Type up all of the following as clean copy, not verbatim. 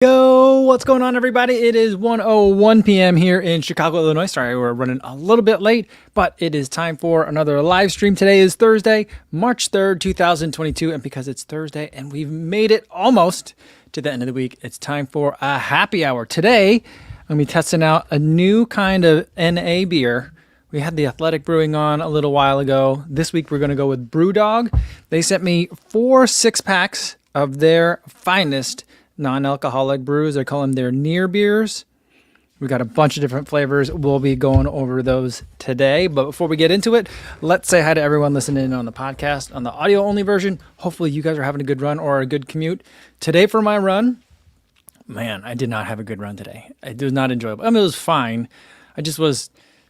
Yo, what's going on, everybody? It is 1:01 p.m. here in Chicago, Illinois. Sorry, we're running a little bit late, but it is time for another live stream. Today is Thursday, March 3rd, 2022, and because it's Thursday and we've made it almost to the end of the week, it's time for a happy hour. Today, I'm going to be testing out a new kind of NA beer. We had the Athletic Brewing on a little while ago. This week, we're going to go with Brewdog. They sent me 4 6-packs of their finest non-alcoholic brews. They call them their near beers. We got a bunch of different flavors. We'll be going over those today. But before we get into it, let's say hi to everyone listening in on the podcast, on the audio only version. Hopefully you guys are having a good run or a good commute. Today for my run, man, I did not have a good run today. It was not enjoyable. I mean, it was fine. I just was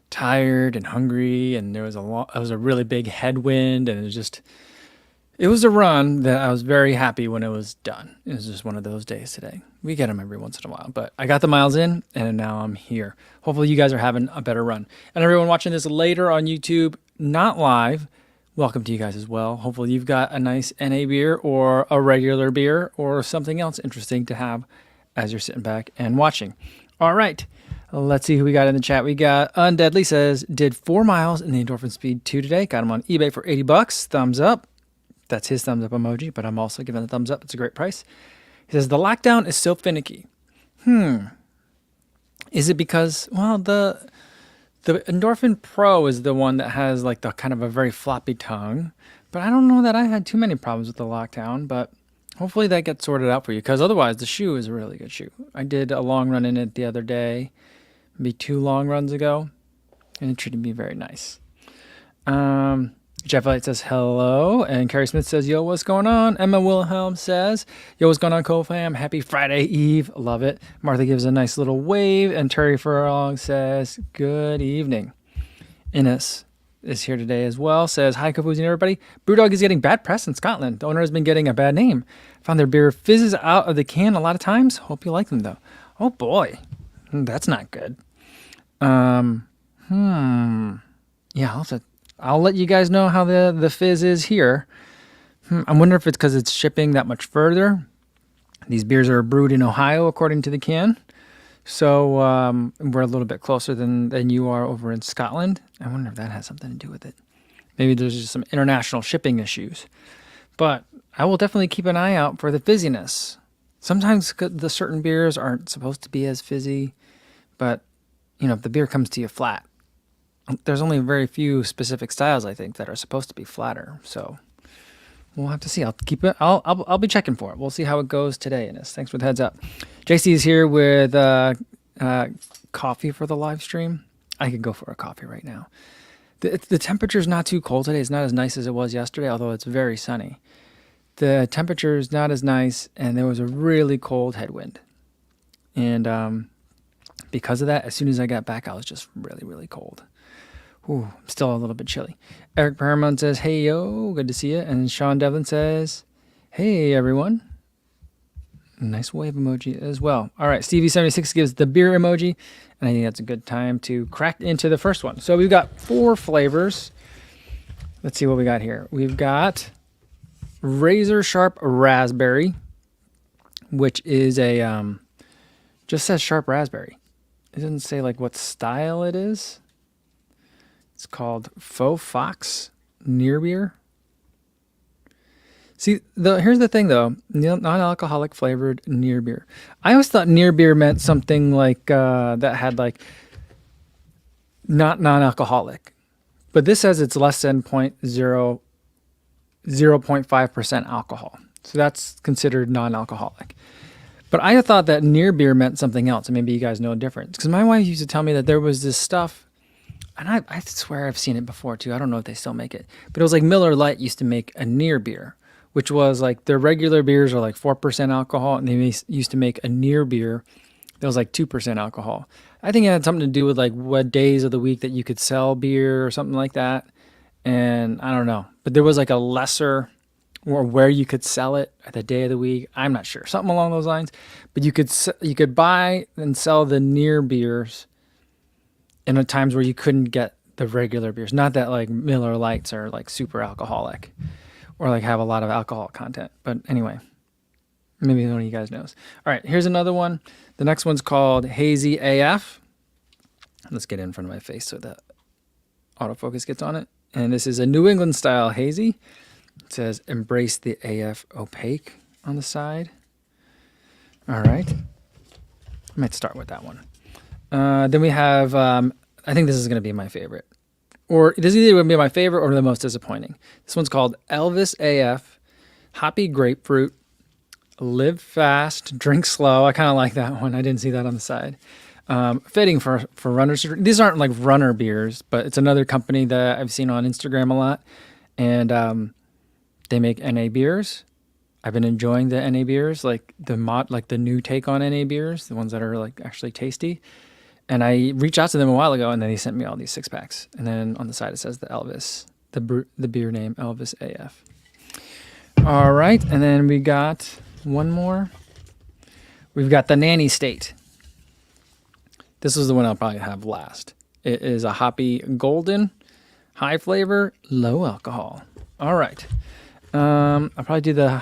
tired and hungry, and it was a really big headwind, and it was a run that I was very happy when it was done. It was just one of those days today. We get them every once in a while, but I got the miles in and now I'm here. Hopefully you guys are having a better run. And everyone watching this later on YouTube, not live, welcome to you guys as well. Hopefully you've got a nice NA beer or a regular beer or something else interesting to have as you're sitting back and watching. All right, let's see who we got in the chat. We got Undeadly says, did 4 miles in the Endorphin Speed 2 today. Got him on eBay for $80. Thumbs up. That's his thumbs up emoji, but I'm also giving a thumbs up. It's a great price. He says, the lockdown is so finicky. Is it because, well, the Endorphin Pro is the one that has like the kind of a very floppy tongue, but I don't know that I had too many problems with the lockdown, but hopefully that gets sorted out for you, because otherwise the shoe is a really good shoe. I did a long run in it the other day, maybe 2 long runs ago, and it treated me very nice. Jeff Light says hello, and Carrie Smith says, yo, what's going on? Emma Wilhelm says, yo, what's going on, co-fam? Happy Friday Eve. Love it. Martha gives a nice little wave, and Terry Furlong says, good evening. Ines is here today as well, says, hi, Kafuzi and everybody. Brewdog is getting bad press in Scotland. The owner has been getting a bad name. Found their beer fizzes out of the can a lot of times. Hope you like them, though. Oh, boy. That's not good. Yeah, I'll let you guys know how the fizz is here. I wonder if it's because it's shipping that much further. These beers are brewed in Ohio, according to the can. So we're a little bit closer than you are over in Scotland. I wonder if that has something to do with it. Maybe there's just some international shipping issues. But I will definitely keep an eye out for the fizziness. Sometimes the certain beers aren't supposed to be as fizzy. But, if the beer comes to you flat, there's only very few specific styles, I think, that are supposed to be flatter. So we'll have to see. I'll keep it. I'll be checking for it. We'll see how it goes today, Ines. Thanks for the heads up. JC is here with coffee for the live stream. I could go for a coffee right now. The temperature's not too cold today. It's not as nice as it was yesterday, although it's very sunny. The temperature is not as nice, and there was a really cold headwind. And because of that, as soon as I got back, I was just really, really cold. Ooh, still a little bit chilly. Eric Paramount says, hey, yo, good to see you. And Sean Devlin says, hey, everyone. Nice wave emoji as well. All right, Stevie76 gives the beer emoji, and I think that's a good time to crack into the first one. So we've got 4 flavors. Let's see what we got here. We've got Razor Sharp Raspberry, which is just says sharp raspberry. It doesn't say like what style it is. It's called Faux Fox Near Beer. See, here's the thing, though. Non-alcoholic flavored near beer. I always thought near beer meant something like that had like not non-alcoholic. But this says it's less than 0.5% alcohol. So that's considered non-alcoholic. But I thought that near beer meant something else. And maybe you guys know a difference. Because my wife used to tell me that there was this stuff. And I swear I've seen it before, too. I don't know if they still make it. But it was like Miller Lite used to make a near beer, which was like their regular beers are like 4% alcohol. And they used to make a near beer that was like 2% alcohol. I think it had something to do with like what days of the week that you could sell beer or something like that. And I don't know. But there was like a lesser, or where you could sell it at the day of the week. I'm not sure. Something along those lines. But you could buy and sell the near beers in the times where you couldn't get the regular beers. Not that like Miller Lights are like super alcoholic or like have a lot of alcohol content. But anyway, Maybe one of you guys knows. All right, here's another one. The next one's called Hazy AF. Let's get it in front of my face so that autofocus gets on it. And this is a New England style hazy. It says embrace the AF opaque on the side. All right. I might start with that one. Then we have, I think this is going to be my favorite. Or this is either going to be my favorite or the most disappointing. This one's called Elvis AF, Hoppy Grapefruit, Live Fast, Drink Slow. I kind of like that one. I didn't see that on the side. Fitting for runners. These aren't like runner beers, but it's another company that I've seen on Instagram a lot. And they make NA beers. I've been enjoying the NA beers, like the new take on NA beers, the ones that are like actually tasty. And I reached out to them a while ago, and then he sent me all these 6-packs. And then on the side it says the Elvis, the beer name Elvis AF. All right, and then we got one more. We've got the Nanny State. This is the one I'll probably have last. It is a hoppy golden, high flavor, low alcohol. All right, I'll probably do the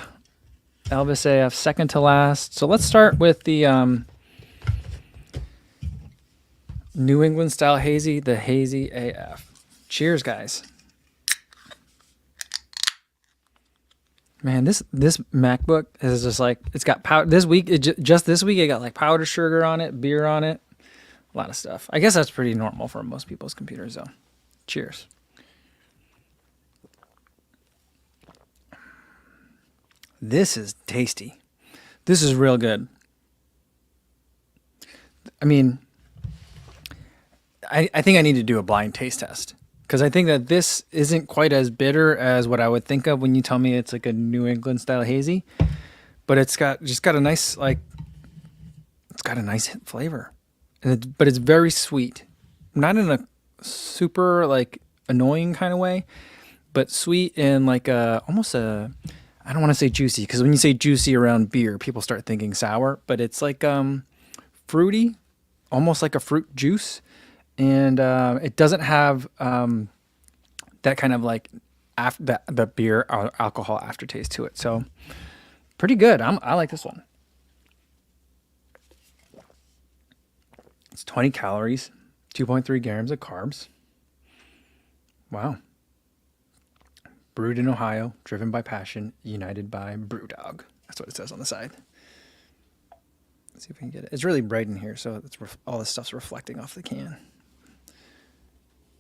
Elvis AF second to last. So let's start with the New England style hazy, the Hazy AF. Cheers, guys. Man, this MacBook is just like, it's got powder. This week, just this week, it got like powder sugar on it, beer on it, a lot of stuff. I guess that's pretty normal for most people's computers, though. Cheers. This is tasty. This is real good. I mean, I think I need to do a blind taste test because I think that this isn't quite as bitter as what I would think of when you tell me it's like a New England style hazy, but it's got a nice flavor, but it's very sweet, not in a super like annoying kind of way, but sweet and like almost a, I don't want to say juicy because when you say juicy around beer, people start thinking sour, but it's like fruity, almost like a fruit juice. And it doesn't have that kind of like the beer alcohol aftertaste to it. So pretty good. I like this one. It's 20 calories, 2.3 grams of carbs. Wow. Brewed in Ohio, driven by passion, united by Brewdog. That's what it says on the side. Let's see if we can get it. It's really bright in here, so it's all this stuff's reflecting off the can.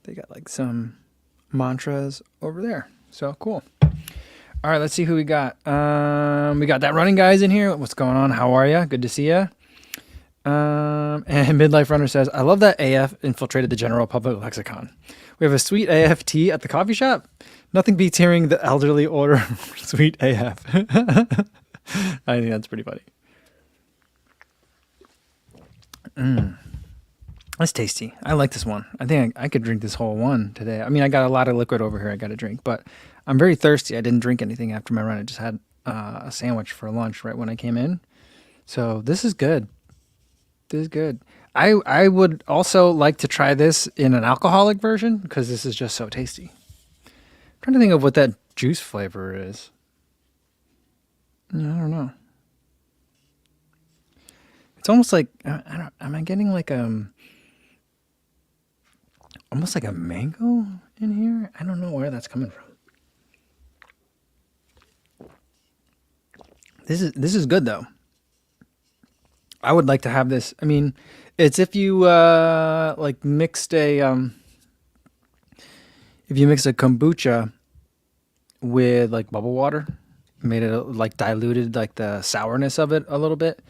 They got like some mantras over there. So cool. All right, let's see who we got. We got that running guys in here. What's going on? How are you? Good to see you. And Midlife Runner says, I love that AF infiltrated the general public lexicon. We have a sweet AF tea at the coffee shop. Nothing beats hearing the elderly order sweet AF. I think that's pretty funny. That's tasty. I like this one. I think I could drink this whole one today. I mean, I got a lot of liquid over here I got to drink, but I'm very thirsty. I didn't drink anything after my run. I just had a sandwich for lunch right when I came in. So this is good. This is good. I would also like to try this in an alcoholic version because this is just so tasty. I'm trying to think of what that juice flavor is. I don't know. It's almost like, am I getting like almost like a mango in here? I don't know where that's coming from. This is good though. I would like to have this. I mean, it's if you like mixed a if you mix a kombucha with like bubble water, made it like diluted like the sourness of it a little bit,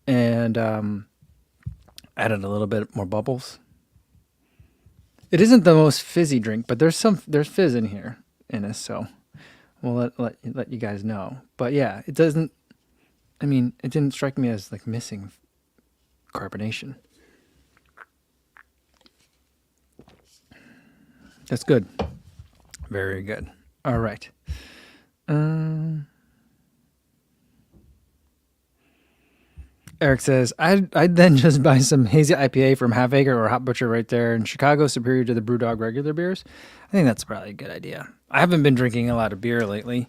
and added a little bit more bubbles. It isn't the most fizzy drink, but there's fizz in here in this, so we'll let you guys know. But yeah, it doesn't. I mean, it didn't strike me as like missing carbonation. That's good. Very good. All right. Eric says, I'd then just buy some hazy IPA from Half Acre or Hot Butcher right there in Chicago, superior to the Brewdog regular beers. I think that's probably a good idea. I haven't been drinking a lot of beer lately.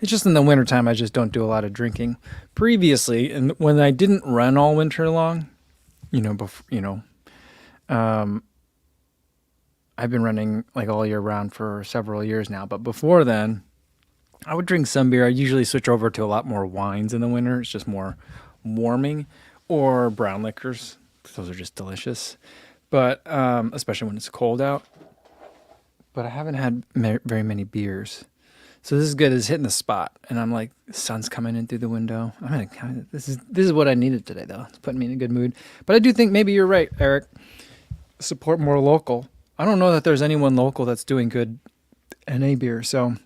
It's just in the wintertime, I just don't do a lot of drinking. Previously, and when I didn't run all winter long, I've been running like all year round for several years now. But before then, I would drink some beer. I usually switch over to a lot more wines in the winter. It's just more warming, or brown liquors. Those are just delicious. But especially when it's cold out. But I haven't had very many beers. So this is good. It's hitting the spot, and I'm like, the sun's coming in through the window. This is what I needed today, though. It's putting me in a good mood. But I do think maybe you're right, Eric. Support more local. I don't know that there's anyone local that's doing good NA beer, so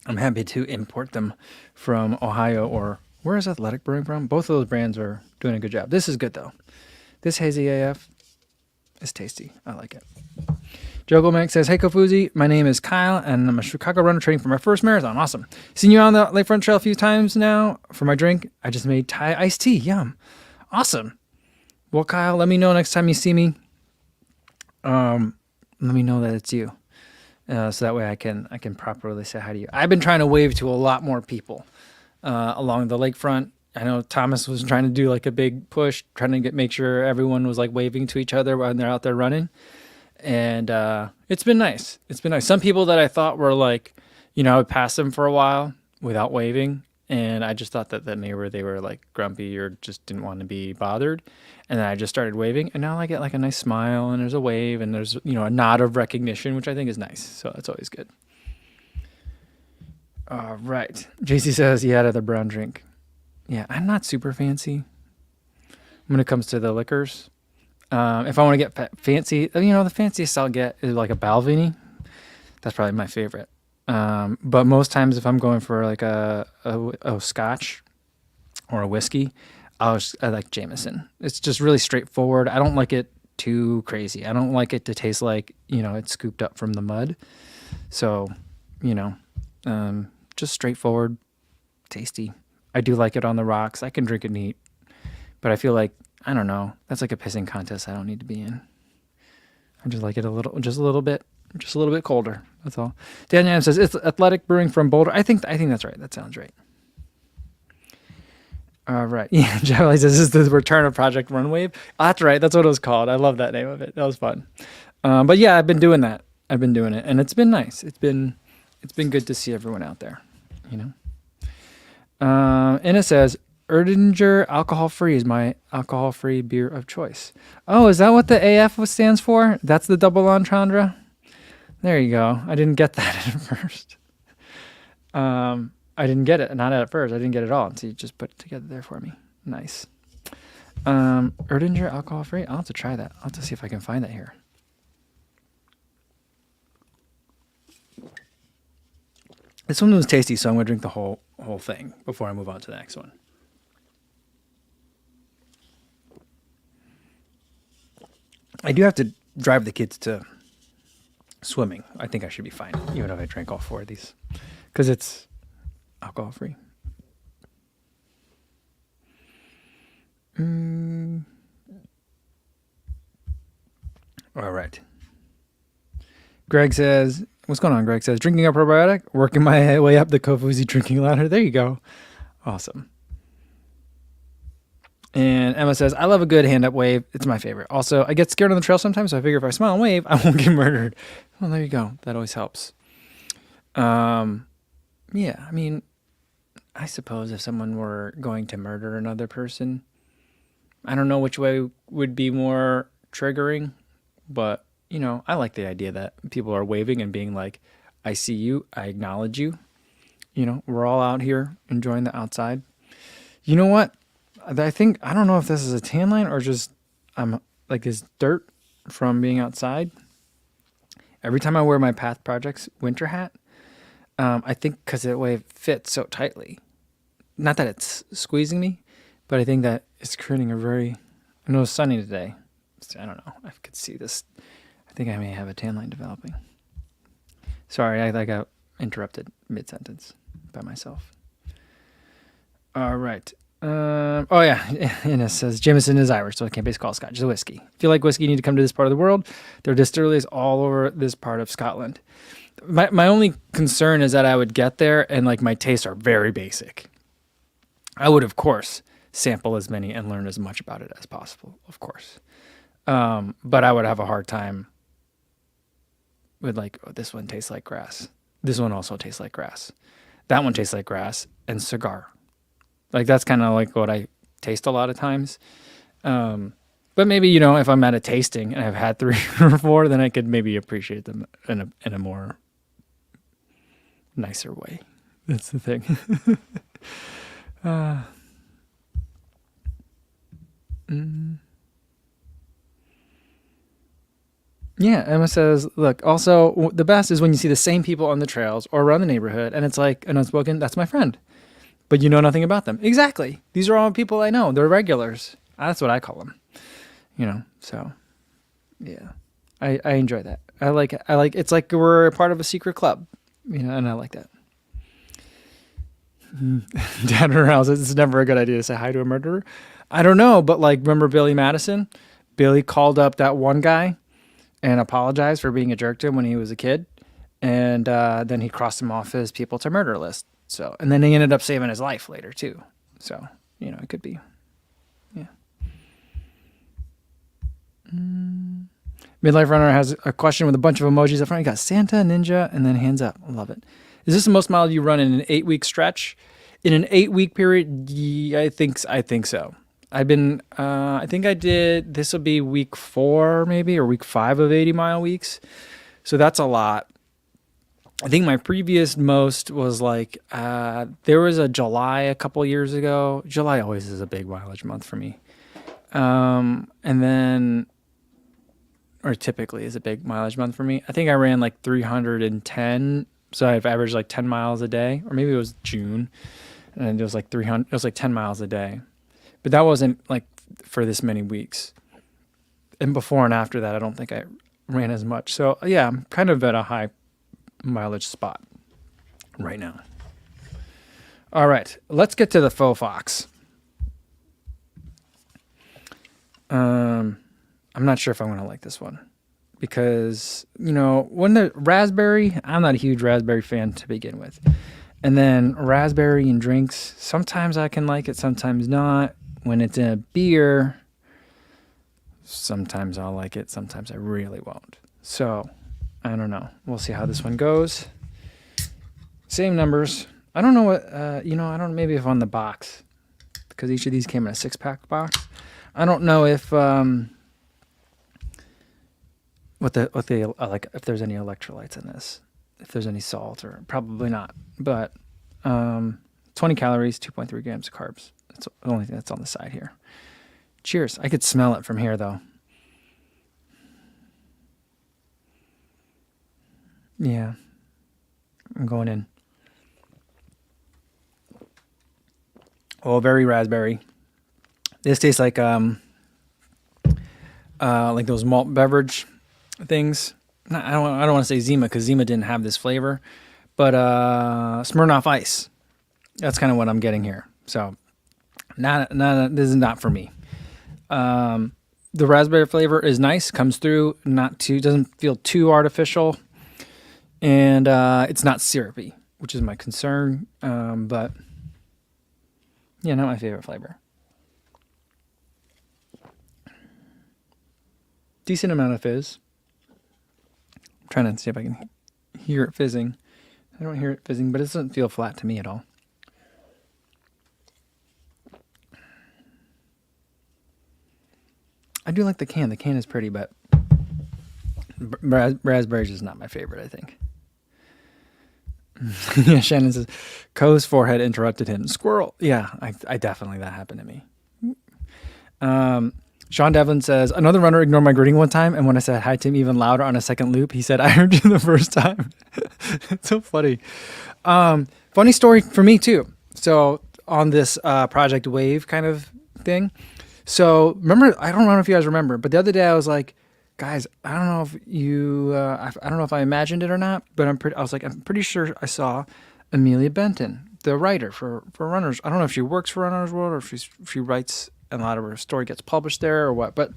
I'm happy to import them from Ohio, or where is Athletic Brewing from? Both of those brands are doing a good job. This is good, though. This Hazy AF is tasty. I like it. Jogo Mac says, "Hey Kofuzi, my name is Kyle, and I'm a Chicago runner training for my first marathon. Awesome. Seen you on the Lakefront Trail a few times now. For my drink, I just made Thai iced tea. Yum. Awesome. Well, Kyle, let me know next time you see me. Let me know that it's you, so that way I can properly say hi to you. I've been trying to wave to a lot more people along the lakefront. I know Thomas was trying to do like a big push, trying to make sure everyone was like waving to each other when they're out there running. And it's been nice. It's been nice. Some people that I thought were like, I would pass them for a while without waving. And I just thought that maybe they were like grumpy or just didn't want to be bothered. And then I just started waving. And now I get like a nice smile, and there's a wave, and there's, a nod of recognition, which I think is nice. So that's always good. All right. JC says he had a brown drink. Yeah, I'm not super fancy when it comes to the liquors. If I want to get fancy, the fanciest I'll get is like a Balvenie. That's probably my favorite. But most times if I'm going for like a scotch or a whiskey, I like Jameson. It's just really straightforward. I don't like it too crazy. I don't like it to taste like, it's scooped up from the mud. So, just straightforward, tasty. I do like it on the rocks. I can drink it neat, but I feel like, I don't know, that's like a pissing contest I don't need to be in. I just like it a little bit colder. That's all. Daniel says it's Athletic Brewing from Boulder. I think that's right. That sounds right. All right. Yeah, Javali says this is the return of Project Runwave. Oh, that's right. That's what it was called. I love that name of it. That was fun. But yeah, I've been doing that. I've been doing it, and it's been nice. It's been good to see everyone out there. And it says, Erdinger alcohol-free is my alcohol-free beer of choice. Oh, is that what the AF stands for? That's the double entendre? There you go. I didn't get that at first. I didn't get it. Not at first. I didn't get it all. So you just put it together there for me. Nice. Erdinger alcohol-free? I'll have to try that. I'll have to see if I can find that here. This one was tasty, so I'm going to drink the whole thing before I move on to the next one. I do have to drive the kids to swimming. I think I should be fine, even if I drank all 4 of these, because it's alcohol-free. All right. Greg says, what's going on, Greg says, drinking a probiotic, working my way up the Kofuzi drinking ladder. There you go. Awesome. And Emma says, I love a good hand-up wave. It's my favorite. Also, I get scared on the trail sometimes, so I figure if I smile and wave, I won't get murdered. Well, there you go. That always helps. Yeah, I mean, I suppose if someone were going to murder another person, I don't know which way would be more triggering, but, I like the idea that people are waving and being like, I see you, I acknowledge you. We're all out here enjoying the outside. You know what? I don't know if this is a tan line or just like this dirt from being outside. Every time I wear my Path Projects winter hat, I think because the way it fits so tightly, not that it's squeezing me, but I think that it's creating I know it's sunny today. So I don't know. I could see this. I think I may have a tan line developing. Sorry, I got interrupted mid-sentence by myself. All right. Oh yeah, and it says Jameson is Irish, so it can't be called Scotch. It's a whiskey. If you like whiskey, you need to come to this part of the world. There are distilleries all over this part of Scotland. My only concern is that I would get there and like my tastes are very basic. I would, of course, sample as many and learn as much about it as possible, of course. But I would have a hard time with like, oh, this one tastes like grass. This one also tastes like grass. That one tastes like grass and cigar. Like that's kind of like what I taste a lot of times. But maybe, you know, if I'm at a tasting and I've had 3 or 4, then I could maybe appreciate them in a more nicer way. That's the thing. Yeah, Emma says, look, also, the best is when you see the same people on the trails or around the neighborhood, and it's like an unspoken, that's my friend. But you know nothing about them. Exactly. These are all people I know. They're regulars. That's what I call them. You know, so, yeah. I enjoy that. I like, it's like we're a part of a secret club, you know, and I like that. Dad or else, it's never a good idea to say hi to a murderer. I don't know, but like, remember Billy Madison? Billy called up that one guy and apologized for being a jerk to him when he was a kid. And then he crossed him off his people to murder list. So, and then he ended up saving his life later too. So, you know, it could be, yeah. Midlife Runner has a question with a bunch of emojis up front. You got Santa, Ninja, and then hands up. I love it. Is this the most miles you run in an 8-week stretch? In an 8-week period, yeah, I think so. I've been, I think I did, this will be week 4 maybe, or week 5 of 80-mile weeks. So that's a lot. I think my previous most was like, there was a July a couple years ago. July always is a big mileage month for me. And then, or typically is a big mileage month for me. I think I ran like 310. So I've averaged like 10 miles a day, or maybe it was June. And it was like 300, it was like 10 miles a day. But that wasn't like for this many weeks. And before and after that, I don't think I ran as much. So yeah, I'm kind of at a high mileage spot right now. All right, let's get to the Faux Fox. I'm not sure if I'm going to like this one because, you know, when the raspberry, I'm not a huge raspberry fan to begin with. And then raspberry in drinks, sometimes I can like it, sometimes not. When it's in a beer, sometimes I'll like it, sometimes I really won't. So, I don't know. We'll see how this one goes. Same numbers. I don't know what, you know, I don't know, maybe if on the box, because each of these came in a 6-pack box. I don't know if, what they like, if there's any electrolytes in this, if there's any salt, or probably not. But 20 calories, 2.3 grams of carbs. That's the only thing that's on the side here. Cheers. I could smell it from here, though. Yeah. I'm going in. Oh, very raspberry. This tastes like those malt beverage things. I don't want to say Zima because Zima didn't have this flavor, but Smirnoff Ice. That's kind of what I'm getting here. So, this is not for me. The raspberry flavor is nice, comes through, doesn't feel too artificial, and it's not syrupy, which is my concern. But yeah, not my favorite flavor. Decent amount of fizz. I'm trying to see if I can hear it fizzing. I don't hear it fizzing, but it doesn't feel flat to me at all. I do like the can. The can is pretty, but raspberries is not my favorite, I think. Yeah, Shannon says, Co's forehead interrupted him. Squirrel. Yeah, I definitely, that happened to me. Sean Devlin says, another runner ignored my greeting one time, and when I said hi to him even louder on a second loop, he said, I heard you the first time. It's so funny. Funny story for me, too. So on this Project Wave kind of thing. So remember, I don't know if you guys remember, but the other day I was like, guys, I don't know if you, I don't know if I imagined it or not, but I'm pretty sure I saw Amelia Benton, the writer for Runners. I don't know if she works for Runners World or if she writes and a lot of her story gets published there or what, but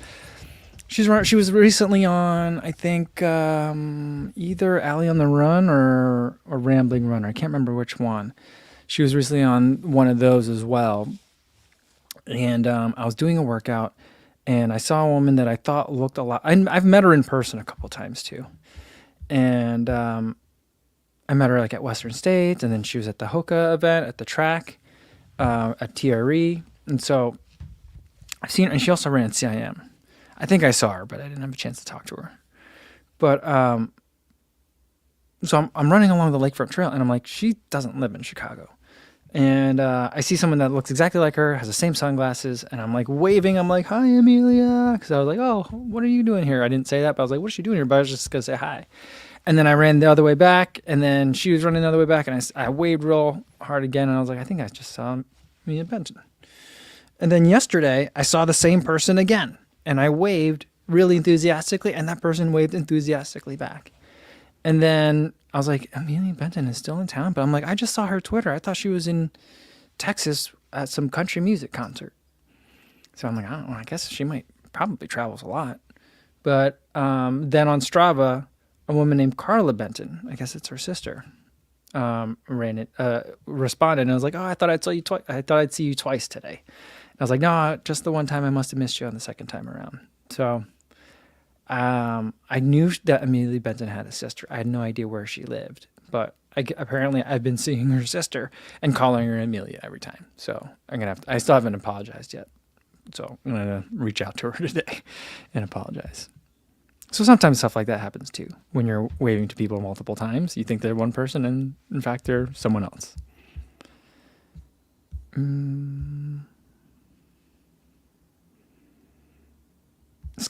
She was recently on, I think, either Alley on the Run or Rambling Runner. I can't remember which one. She was recently on one of those as well. And I was doing a workout, and I saw a woman that I thought looked a lot. I've met her in person a couple times too, and I met her like at Western States, and then she was at the Hoka event at the track at TRE, and so I've seen her, and she also ran CIM. I think I saw her, but I didn't have a chance to talk to her. But so I'm running along the Lakefront Trail, and I'm like, she doesn't live in Chicago. And I see someone that looks exactly like her, has the same sunglasses, and I'm like waving. I'm like, hi, Amelia. Because I was like, oh, what are you doing here? I didn't say that, but I was like, what's she doing here? But I was just going to say hi. And then I ran the other way back, and then she was running the other way back, and I waved real hard again, and I was like, I think I just saw Amelia Benton. And then yesterday, I saw the same person again, and I waved really enthusiastically, and that person waved enthusiastically back. And then I was like, Amelia Benton is still in town, but I'm like, I just saw her Twitter. I thought she was in Texas at some country music concert. So I'm like, I don't know. I guess she probably travels a lot. But then on Strava, a woman named Carla Benton, I guess it's her sister, responded, and I was like, oh, I thought I'd see you twice. I thought I'd see you twice today. And I was like, no, just the one time. I must have missed you on the second time around. So I knew that Amelia Benton had a sister. I had no idea where she lived, but apparently I've been seeing her sister and calling her Amelia every time. So I still haven't apologized yet. So I'm going to reach out to her today and apologize. So sometimes stuff like that happens too. When you're waving to people multiple times, you think they're one person, and in fact, they're someone else.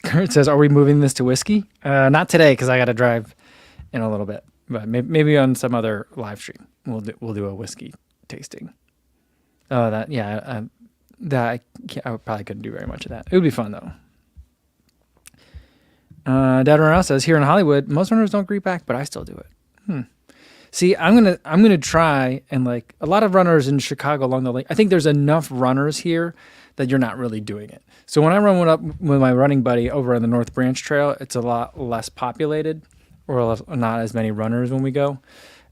Kurt says, are we moving this to whiskey? Not today, because I got to drive in a little bit. But maybe on some other live stream, we'll do a whiskey tasting. Oh, I probably couldn't do very much of that. It would be fun, though. Dad Runner says, here in Hollywood, most runners don't greet back, but I still do it. See, I'm gonna try, and like a lot of runners in Chicago along the lake, I think there's enough runners here that you're not really doing it. So when I run up with my running buddy over on the North Branch Trail, it's a lot less populated, or not as many runners when we go.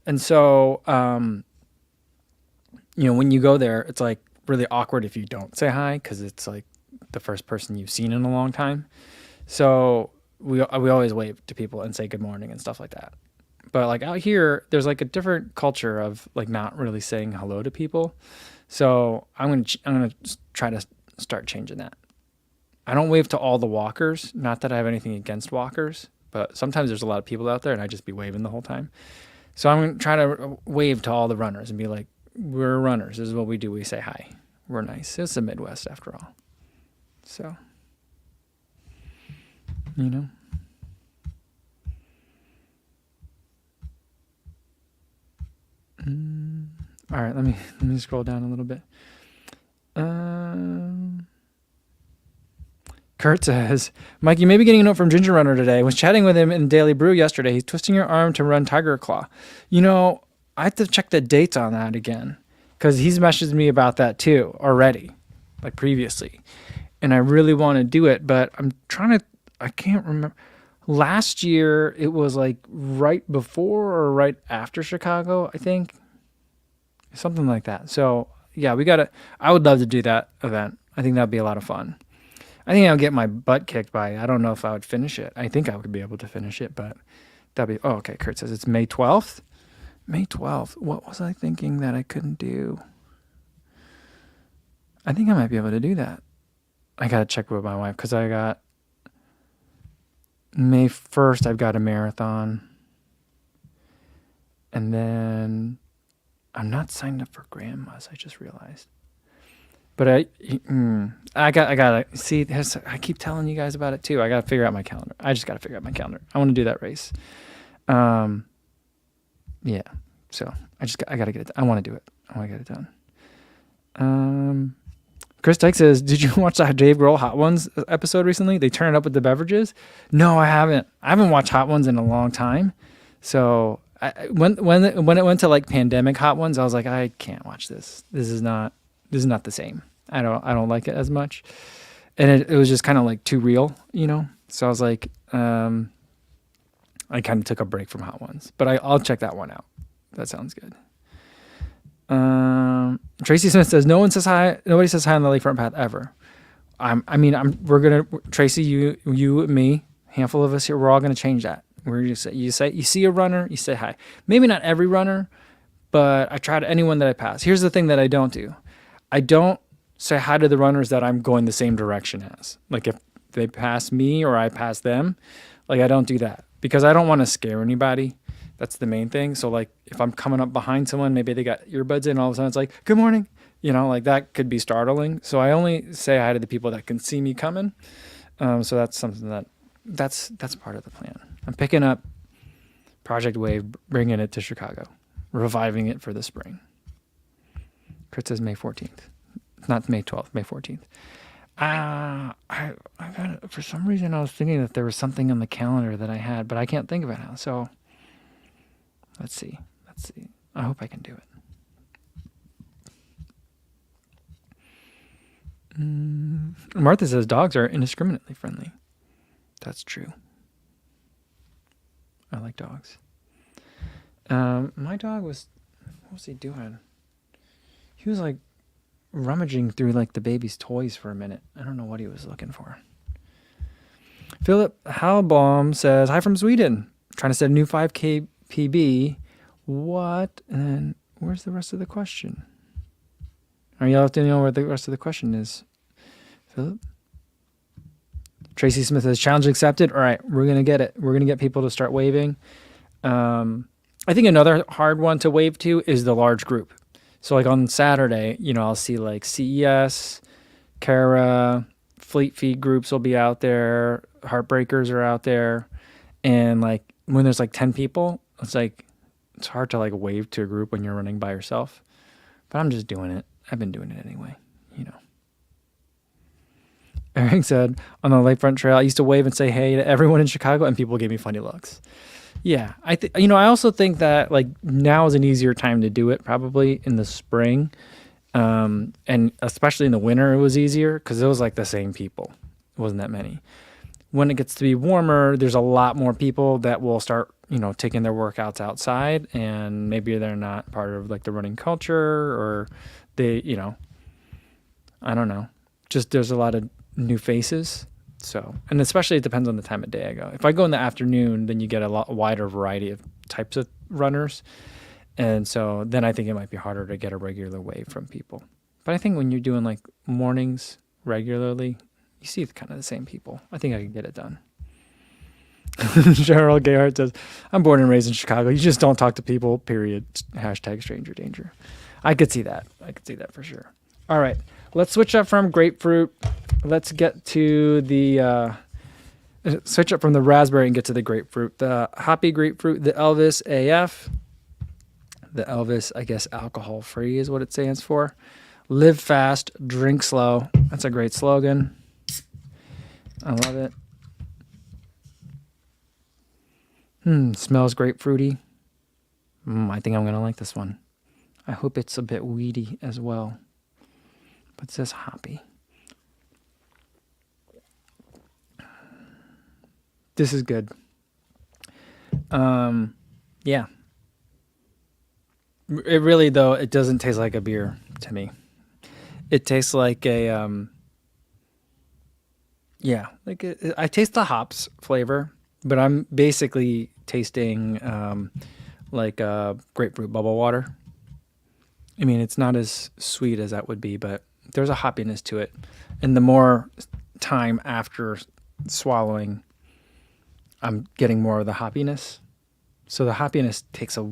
And so, when you go there, it's like really awkward if you don't say hi, because it's like the first person you've seen in a long time. So we always wave to people and say good morning and stuff like that. But like out here, there's like a different culture of like not really saying hello to people. So I'm gonna try to start changing that. I don't wave to all the walkers. Not that I have anything against walkers, but sometimes there's a lot of people out there, and I just be waving the whole time. So I'm gonna try to wave to all the runners and be like, "We're runners. This is what we do. We say hi. We're nice. It's the Midwest after all." So, All right, let me scroll down a little bit. Kurt says, Mike, you may be getting a note from Ginger Runner today. I was chatting with him in Daily Brew yesterday. He's twisting your arm to run Tiger Claw. I have to check the dates on that again, because he's messaged me about that too already, like previously. And I really want to do it, but I can't remember. Last year, it was like right before or right after Chicago, I think. Something like that. So, yeah, I would love to do that event. I think that'd be a lot of fun. I think I'll get my butt kicked by it. I don't know if I would finish it. I think I would be able to finish it, but okay. Kurt says it's May 12th. May 12th. What was I thinking that I couldn't do? I think I might be able to do that. I got to check with my wife, because I got May 1st, I've got a marathon. And then I'm not signed up for grandmas, I just realized. But I gotta see. I keep telling you guys about it too. I gotta figure out my calendar. I just gotta figure out my calendar. I want to do that race. Yeah. So I gotta get it. I want to do it. I want to get it done. Chris Dyke says, did you watch the Dave Grohl Hot Ones episode recently? They turn it up with the beverages. No, I haven't. I haven't watched Hot Ones in a long time. So when it went to like pandemic Hot Ones, I was like, I can't watch this. This is not the same. I don't like it as much. And it was just kind of like too real, So I was like, I kind of took a break from hot ones, but I'll check that one out. That sounds good. Tracy Smith says nobody says hi on the lakefront path ever. Tracy, you, me, handful of us here, we're all gonna change that. You see a runner, you say hi. Maybe not every runner, but I try to anyone that I pass. Here's the thing that I don't do. I don't say hi to the runners that I'm going the same direction as. Like if they pass me or I pass them, like I don't do that because I don't want to scare anybody. That's the main thing. So like if I'm coming up behind someone, maybe they got earbuds in, all of a sudden it's like, good morning. Like that could be startling. So I only say hi to the people that can see me coming. So that's something that's part of the plan. I'm picking up Project Wave, bringing it to Chicago, reviving it for the spring. Chris says May 14th. Not May 12th, May 14th. I got, for some reason I was thinking that there was something on the calendar that I had, but I can't think of it now. So let's see. I hope I can do it. Martha says dogs are indiscriminately friendly. That's true. I like dogs. My dog what was he doing? He was like rummaging through like the baby's toys for a minute. I don't know what he was looking for. Philip Halbaum says, hi from Sweden. Trying to set a new 5K PB. What? And then where's the rest of the question? Are you have to know where the rest of the question is, Philip? Tracy Smith says, challenge accepted. All right, we're going to get it. We're going to get people to start waving. I think another hard one to wave to is the large group. So like on Saturday, I'll see like CES, Cara, Fleet Feet groups will be out there. Heartbreakers are out there. And like when there's like 10 people, it's hard to like wave to a group when you're running by yourself. But I'm just doing it. I've been doing it anyway, Eric said, on the Lakefront Trail, I used to wave and say hey to everyone in Chicago, and people gave me funny looks. Yeah, I also think that like now is an easier time to do it, probably in the spring, and especially in the winter, it was easier because it was like the same people. It wasn't that many. When it gets to be warmer, there's a lot more people that will start, taking their workouts outside, and maybe they're not part of like the running culture, or they, I don't know. Just there's a lot of new faces. So, and especially it depends on the time of day I go. If I go in the afternoon, then you get a lot wider variety of types of runners. And so then I think it might be harder to get a regular wave from people. But I think when you're doing like mornings regularly, you see kind of the same people. I think I can get it done. Cheryl Gayhart says, I'm born and raised in Chicago. You just don't talk to people, period. Hashtag stranger danger. I could see that. For sure. All right. Let's switch up from grapefruit. Let's get to the switch up from the raspberry and get to the grapefruit. The hoppy grapefruit, the Elvis AF. The Elvis, I guess, alcohol free is what it stands for. Live fast, drink slow. That's a great slogan. I love it. Smells grapefruity. I think I'm going to like this one. I hope it's a bit weedy as well. But it says hoppy. This is good. Yeah. It really, though, it doesn't taste like a beer to me. It tastes like a, I taste the hops flavor, but I'm basically tasting like grapefruit bubble water. I mean, it's not as sweet as that would be, but there's a hoppiness to it. And the more time after swallowing, I'm getting more of the hoppiness. So the hoppiness takes a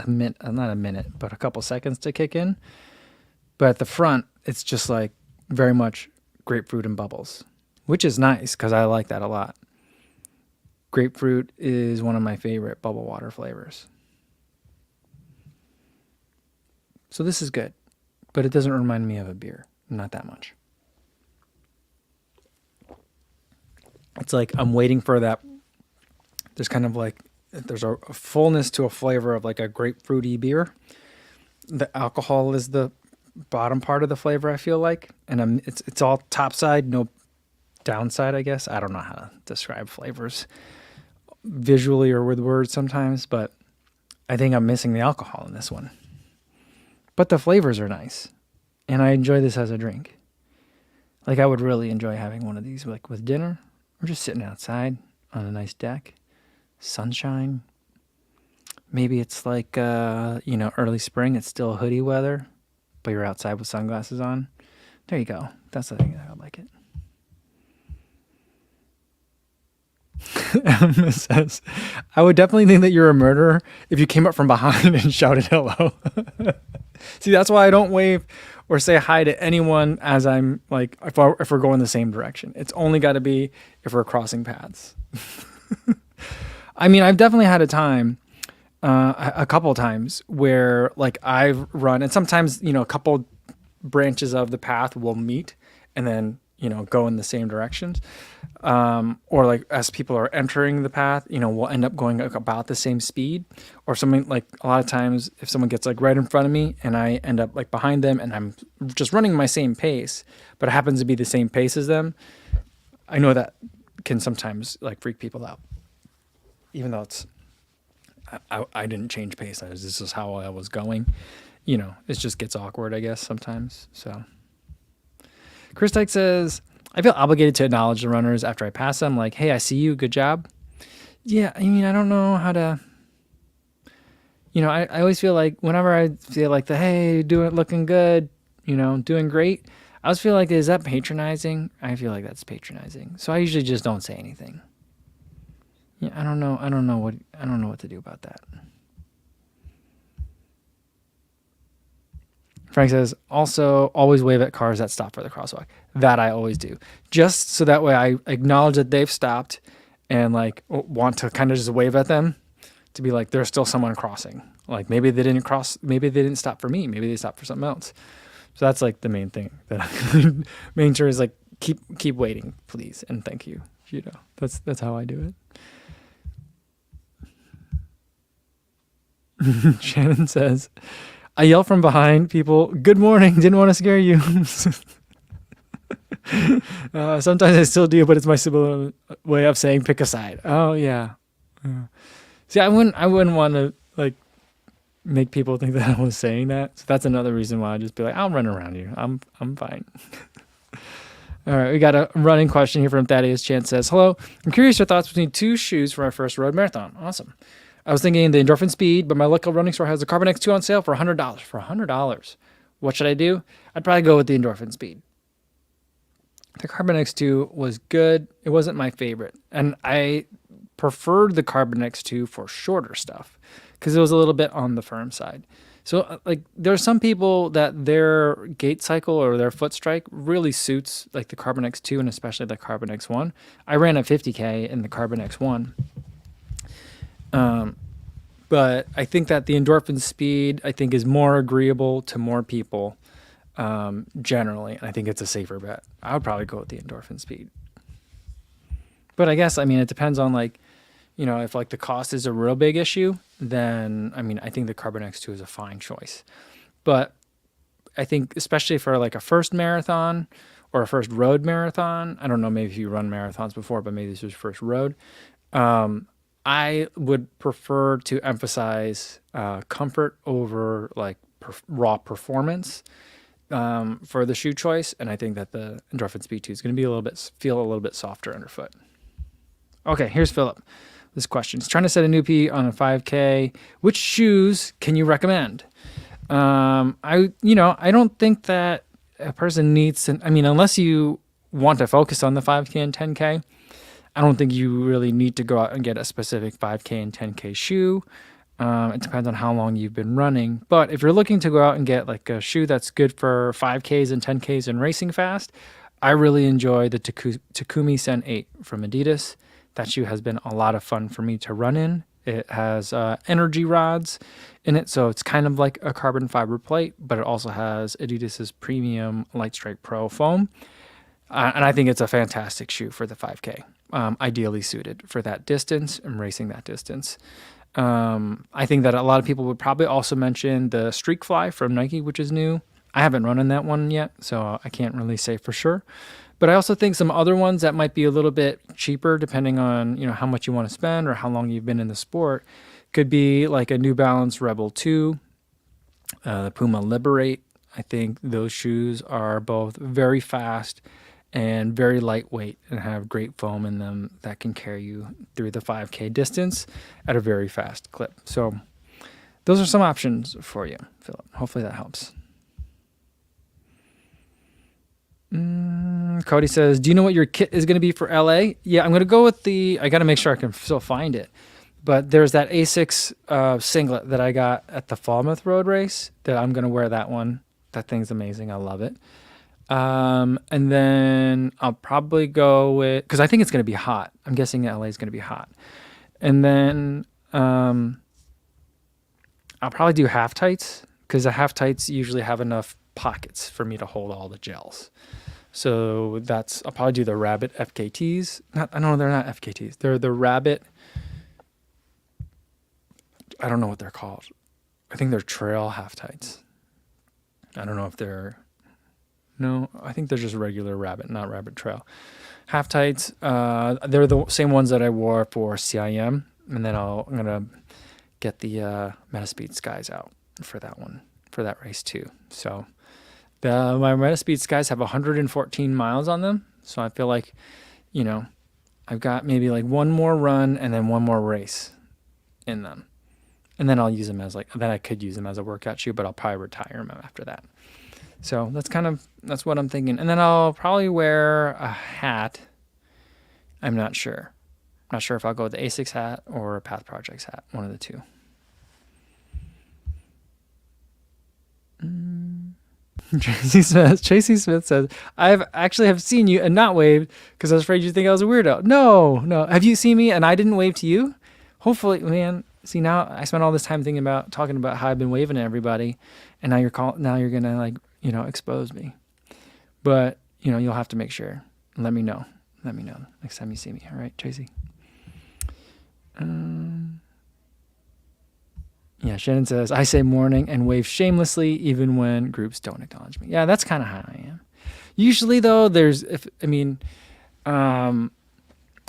minute, not a minute, but a couple seconds to kick in. But at the front, it's just like very much grapefruit and bubbles, which is nice because I like that a lot. Grapefruit is one of my favorite bubble water flavors. So this is good, but it doesn't remind me of a beer. Not that much. It's like I'm waiting for that. There's kind of like, there's a fullness to a flavor of like a grapefruity beer. The alcohol is the bottom part of the flavor, I feel like. And it's all topside, no downside, I guess. I don't know how to describe flavors visually or with words sometimes, but I think I'm missing the alcohol in this one. But the flavors are nice, and I enjoy this as a drink. Like, I would really enjoy having one of these like with dinner or just sitting outside on a nice deck, sunshine. Maybe it's like, early spring. It's still hoodie weather, but you're outside with sunglasses on. There you go. That's the thing that I like it. Emma says, I would definitely think that you're a murderer if you came up from behind and shouted hello. See, that's why I don't wave or say hi to anyone as I'm like, if we're going the same direction. It's only got to be if we're crossing paths. I mean, I've definitely had a couple times where like I've run, and sometimes, a couple branches of the path will meet and then, go in the same directions. Or like as people are entering the path, we'll end up going about the same speed, or something. Like a lot of times if someone gets like right in front of me and I end up like behind them and I'm just running my same pace, but it happens to be the same pace as them, I know that can sometimes like freak people out, even though I didn't change pace. This is how I was going, it just gets awkward, I guess, sometimes. So Chris Dyke says, I feel obligated to acknowledge the runners after I pass them. Like, hey, I see you. Good job. Yeah. I mean, I don't know how to, I always feel like whenever I feel like hey, looking good, doing great. I always feel like, is that patronizing? I feel like that's patronizing. So I usually just don't say anything. Yeah. I don't know what to do about that. Frank says, also always wave at cars that stop for the crosswalk. That I always do. Just so that way I acknowledge that they've stopped and like want to kind of just wave at them to be like, there's still someone crossing. Like maybe they didn't cross, maybe they didn't stop for me. Maybe they stopped for something else. So that's like the main thing that I main sure is like, keep waiting, please. And thank you. That's how I do it. Shannon says, I yell from behind people, good morning, didn't want to scare you. Sometimes I still do, but it's my similar way of saying pick a side. Oh, yeah. See, I wouldn't want to like make people think that I was saying that. So that's another reason why I just be like, I'll run around you. I'm fine. All right, we got a running question here from Thaddeus Chance says, hello, I'm curious your thoughts between two shoes for my first road marathon. Awesome. I was thinking the Endorphin Speed, but my local running store has a Carbon X2 on sale for $100. For $100. What should I do? I'd probably go with the Endorphin Speed. The Carbon X2 was good. It wasn't my favorite. And I preferred the Carbon X2 for shorter stuff because it was a little bit on the firm side. So like there's some people that their gait cycle or their foot strike really suits like the Carbon X2 and especially the Carbon X1. I ran a 50K in the Carbon X1. But I think that the Endorphin Speed, I think, is more agreeable to more people generally. And I think it's a safer bet. I would probably go with the Endorphin Speed. But I guess, it depends on like, if like the cost is a real big issue, then, I think the Carbon X2 is a fine choice. But I think especially for like a first marathon or a first road marathon, I don't know, maybe if you run marathons before, but maybe this was your first road. I would prefer to emphasize comfort over like raw performance for the shoe choice, and I think that the Endorphin Speed 2 is going to be feel a little bit softer underfoot. Okay, here's Philip. This question: he's trying to set a new P on a 5K. Which shoes can you recommend? I don't think that a person needs to. Unless you want to focus on the 5K and 10K. I don't think you really need to go out and get a specific 5K and 10K shoe. It depends on how long you've been running. But if you're looking to go out and get like a shoe that's good for 5Ks and 10Ks and racing fast, I really enjoy the Takumi Sen 8 from Adidas. That shoe has been a lot of fun for me to run in. It has energy rods in it, so it's kind of like a carbon fiber plate, but it also has Adidas's premium Lightstrike Pro foam. And I think it's a fantastic shoe for the 5K. Ideally suited for that distance and racing that distance. I think that a lot of people would probably also mention the Streakfly from Nike, which is new. I haven't run in that one yet, so I can't really say for sure. But I also think some other ones that might be a little bit cheaper, depending on, how much you want to spend or how long you've been in the sport, could be like a New Balance Rebel 2, the Puma Liberate. I think those shoes are both very fast and very lightweight and have great foam in them that can carry you through the 5K distance at a very fast clip. So those are some options for you, Philip. Hopefully that helps. Cody says, do you know what your kit is going to be for LA? Yeah, I'm going to go with I got to make sure I can still find it. But there's that Asics singlet that I got at the Falmouth Road race that I'm going to wear that one. That thing's amazing. I love it. And then I'll probably go with, because I think it's going to be hot. I'm guessing LA is going to be hot. And then I'll probably do half tights, because the half tights usually have enough pockets for me to hold all the gels. So I'll probably do the Rabbit FKTs. They're not FKTs. They're the Rabbit. I don't know what they're called. I think they're trail half tights. I don't know if I think they're just regular Rabbit, not Rabbit Trail. Half tights, they're the same ones that I wore for CIM. And then I'm going to get the Metaspeed Skies out for that one, for that race too. So my Metaspeed Skies have 114 miles on them. So I feel like, I've got maybe like one more run and then one more race in them. And then I'll use them then I could use them as a workout shoe, but I'll probably retire them after that. So that's what I'm thinking. And then I'll probably wear a hat. I'm not sure. I'm not sure if I'll go with the Asics hat or a Path Projects hat, one of the two. Tracy Smith says, I actually have seen you and not waved because I was afraid you'd think I was a weirdo. No. Have you seen me and I didn't wave to you? Hopefully, man. See, now I spent all this time talking about how I've been waving to everybody, and now you're gonna expose me. But you'll have to make sure. Let me know next time you see me. All right, Tracy. Yeah, Shannon says, I say morning and wave shamelessly even when groups don't acknowledge me. Yeah, that's kind of how I am. Usually, though,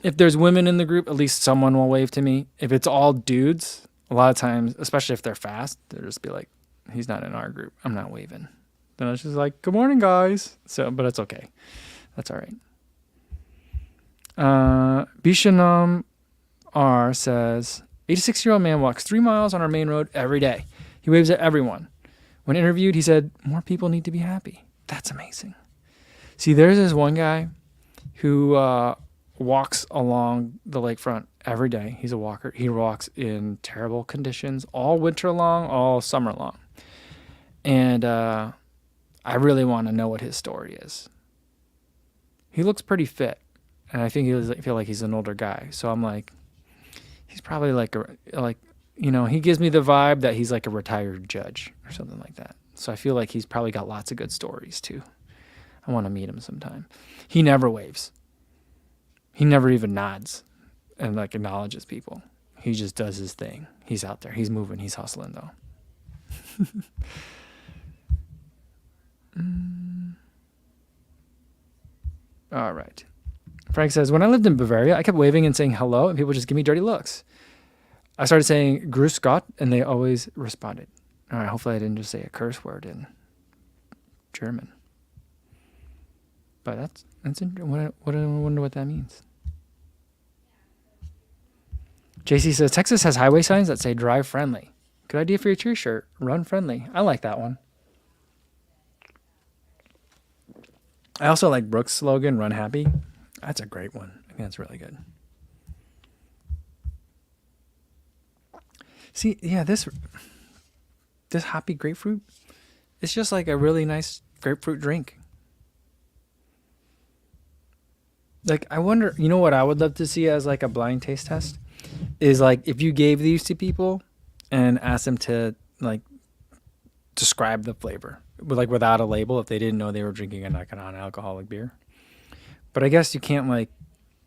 if there's women in the group, at least someone will wave to me. If it's all dudes, a lot of times, especially if they're fast, they'll just be like, he's not in our group. I'm not waving. Then it's just like, good morning, guys. But it's okay. That's all right. Bishanam R says, 86-year-old man walks 3 miles on our main road every day. He waves at everyone. When interviewed, he said, more people need to be happy. That's amazing. See, there's this one guy who walks along the lakefront every day. He's a walker. He walks in terrible conditions all winter long, all summer long. And I really want to know what his story is. He looks pretty fit, and I think I feel like he's an older guy. So I'm like, he's probably he gives me the vibe that he's like a retired judge or something like that. So I feel like he's probably got lots of good stories too. I want to meet him sometime. He never waves. He never even nods and acknowledges people. He just does his thing. He's out there. He's moving. He's hustling though. All right. Frank says, when I lived in Bavaria, I kept waving and saying hello, and people just give me dirty looks. I started saying Grüß Gott, and they always responded. All right, hopefully I didn't just say a curse word in German. But that's I wonder what that means. JC says, Texas has highway signs that say drive friendly. Good idea for your t-shirt. Run friendly. I like that one. I also like Brooks' slogan, run happy. That's a great one. I think that's really good. See, yeah, this hoppy grapefruit, it's just like a really nice grapefruit drink. I wonder, what I would love to see as a blind taste test is if you gave these to people and asked them to describe the flavor, without a label, if they didn't know they were drinking a non-alcoholic beer. But I guess you can't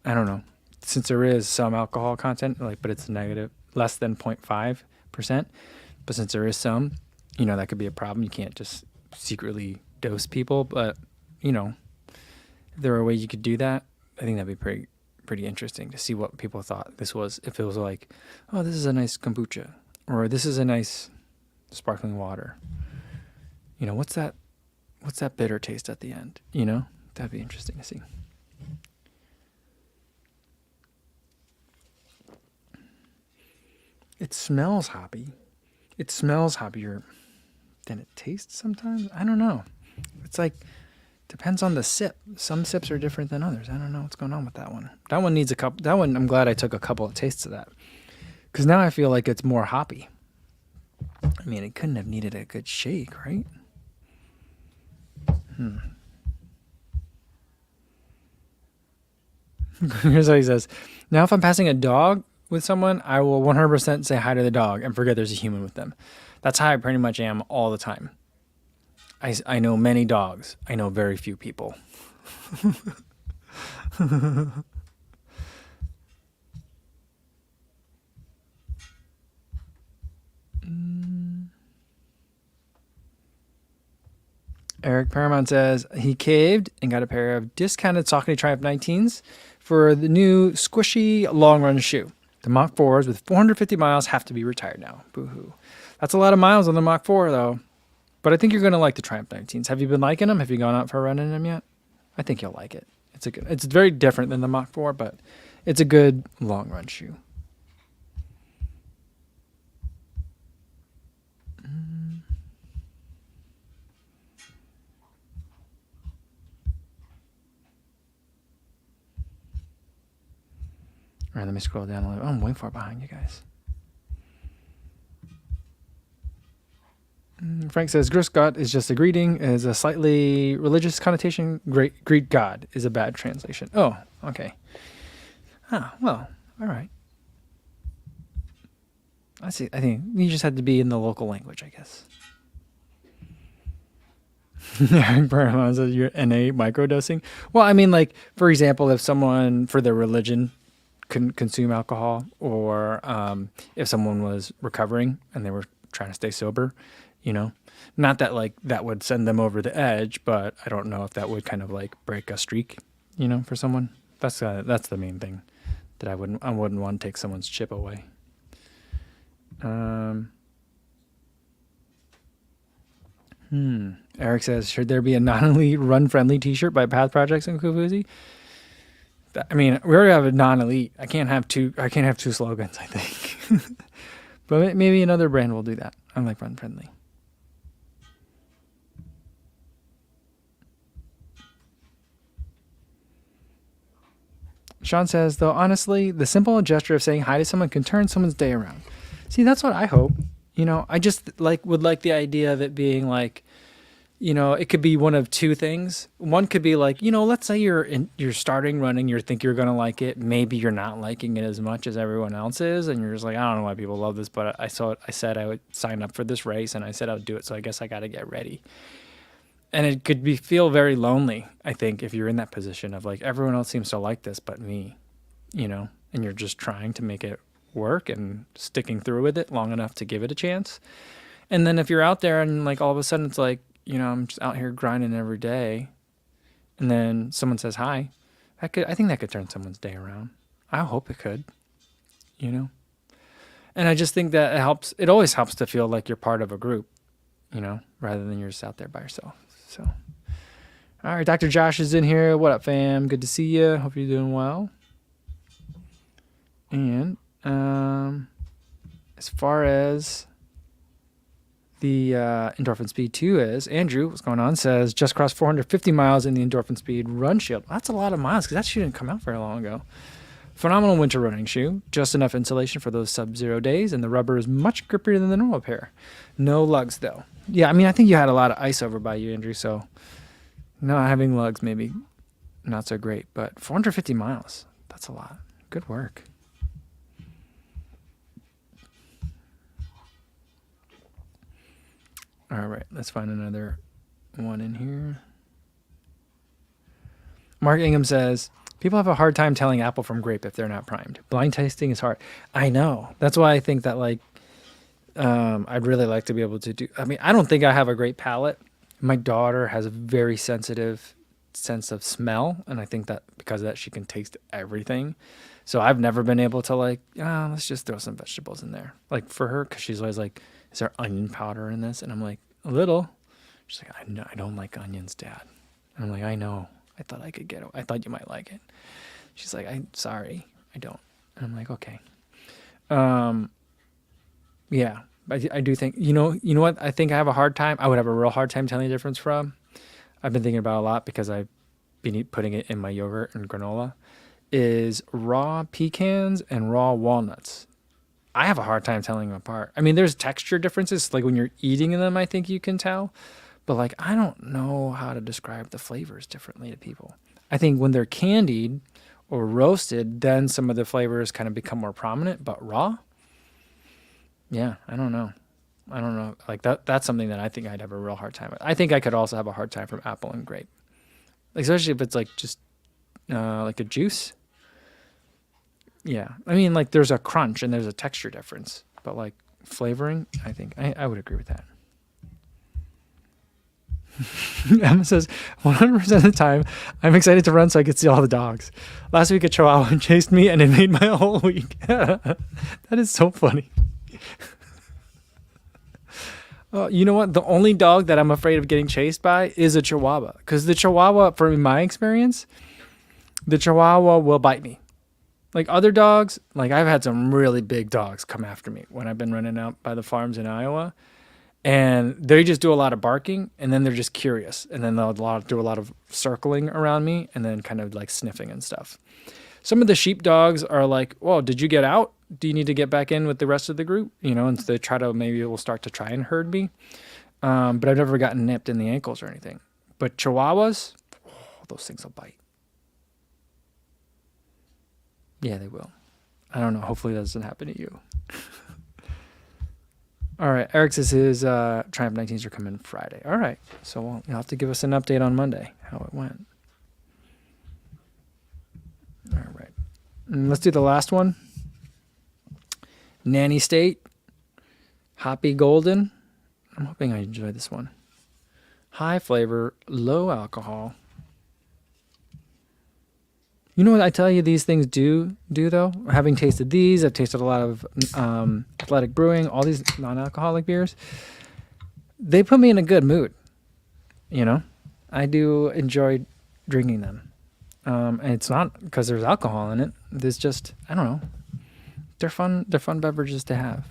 I don't know, since there is some alcohol content, but it's negative, less than 0.5%. But since there is some, that could be a problem. You can't just secretly dose people. But, if there were a way you could do that, I think that'd be pretty interesting to see what people thought this was. If it was like, oh, this is a nice kombucha, or this is a nice sparkling water. You know, what's that bitter taste at the end? You know, that'd be interesting to see. It smells hoppy. It smells hoppier than it tastes sometimes. I don't know. It's like, depends on the sip. Some sips are different than others. I don't know what's going on with that one. That one needs a couple. That one, I'm glad I took a couple of tastes of that. Because now I feel like it's more hoppy. I mean, it couldn't have needed a good shake, right? Here's what he says. Now, if I'm passing a dog with someone, I will 100% say hi to the dog and forget there's a human with them. That's how I pretty much am all the time. I know many dogs. I know very few people. Eric Paramount says he caved and got a pair of discounted Saucony Triumph 19s for the new squishy long run shoe. The Mach 4s with 450 miles have to be retired now. Boo-hoo. That's a lot of miles on the Mach 4 though. But I think you're going to like the Triumph 19s. Have you been liking them? Have you gone out for a run in them yet? I think you'll like it. It's very different than the Mach 4, but it's a good long run shoe. All right, let me scroll down a little. Oh, I'm way far behind you guys. Frank says, Grüß Gott is just a greeting, is a slightly religious connotation. Greet God is a bad translation. Oh, okay. Ah, well, all right. I see. I think you just had to be in the local language, I guess. Eric Paramount says you're NA microdosing. Well, I mean, like, for example, if someone, for their religion, couldn't consume alcohol, or if someone was recovering and they were trying to stay sober, you know, not that like that would send them over the edge, but I don't know if that would kind of like break a streak, you know, for someone. That's the main thing that I wouldn't want to take someone's chip away. Eric says, should there be a non-elite run-friendly T-shirt by Path Projects and Kufuzi? I mean, we already have a non-elite. I can't have two slogans, I think. But maybe another brand will do that. I like run-friendly. Sean says, though, honestly, the simple gesture of saying hi to someone can turn someone's day around. See, that's what I hope. You know, I just would like the idea of it being like, you know, it could be one of two things. One could be like, you know, let's say you're starting running, you think you're going to like it. Maybe you're not liking it as much as everyone else is. And you're just like, I don't know why people love this, but I saw it. I said I would sign up for this race and I said I would do it. So I guess I got to get ready. And it could feel very lonely, I think, if you're in that position of like, everyone else seems to like this but me, you know, and you're just trying to make it work and sticking through with it long enough to give it a chance. And then if you're out there and like all of a sudden it's like, you know, I'm just out here grinding every day, and then someone says hi, I think that could turn someone's day around. I hope it could, you know. And I just think that it helps. It always helps to feel like you're part of a group, you know, rather than you're just out there by yourself. So, all right, Dr. Josh is in here. What up, fam? Good to see you. Hope you're doing well. And as far as the Endorphin Speed 2 is, Andrew, what's going on, says just crossed 450 miles in the Endorphin Speed Run Shield. That's a lot of miles because that shoe didn't come out very long ago. Phenomenal winter running shoe, just enough insulation for those sub-zero days, and the rubber is much grippier than the normal pair. No lugs, though. Yeah, I mean, I think you had a lot of ice over by you, Andrew, so not having lugs maybe not so great, but 450 miles, that's a lot. Good work. All right, let's find another one in here. Mark Ingham says, people have a hard time telling apple from grape if they're not primed. Blind tasting is hard. I know. That's why I think that, like, I'd really like to be able to do. I mean, I don't think I have a great palate. My daughter has a very sensitive sense of smell, and I think that because of that she can taste everything. So I've never been able to like, let's just throw some vegetables in there. Like for her, because she's always like, is there onion powder in this? And I'm like, a little. She's like, I don't like onions, Dad. And I'm like, I know. I thought I could get it. I thought you might like it. She's like, I'm sorry, I don't. And I'm like, okay. Yeah, I do think, you know what? I think I have a hard time. I would have a real hard time telling the difference from. I've been thinking about it a lot because I've been putting it in my yogurt and granola. Is raw pecans and raw walnuts. I have a hard time telling them apart. I mean, there's texture differences. Like when you're eating them, I think you can tell. But like, I don't know how to describe the flavors differently to people. I think when they're candied or roasted, then some of the flavors kind of become more prominent. But raw, yeah, I don't know. Like that's something that I think I'd have a real hard time with. I think I could also have a hard time from apple and grape, especially if it's like just like a juice. Yeah, I mean, like there's a crunch and there's a texture difference, but like flavoring, I think I would agree with that. Emma says, 100% of the time, I'm excited to run so I can see all the dogs. Last week a Chihuahua chased me and it made my whole week. That is so funny. You know what? The only dog that I'm afraid of getting chased by is a Chihuahua. Because the Chihuahua, from my experience, the Chihuahua will bite me. Like other dogs, like I've had some really big dogs come after me when I've been running out by the farms in Iowa. And they just do a lot of barking, and then they're just curious. And then they'll do a lot of circling around me and then kind of like sniffing and stuff. Some of the sheep dogs are like, well, did you get out? Do you need to get back in with the rest of the group? You know, and they try to, maybe will start to try and herd me. But I've never gotten nipped in the ankles or anything. But Chihuahuas, those things will bite. Yeah, they will. I don't know. Hopefully that doesn't happen to you. All right. Eric says his Triumph 19s are coming Friday. All right. So you'll have to give us an update on Monday, how it went. All right. And let's do the last one. Nanny State. Hoppy Golden. I'm hoping I enjoy this one. High flavor, low alcohol. You know what I tell you these things do though? Having tasted these, I've tasted a lot of Athletic Brewing, all these non-alcoholic beers. They put me in a good mood. You know, I do enjoy drinking them. And it's not because there's alcohol in it. There's just, I don't know. They're fun beverages to have.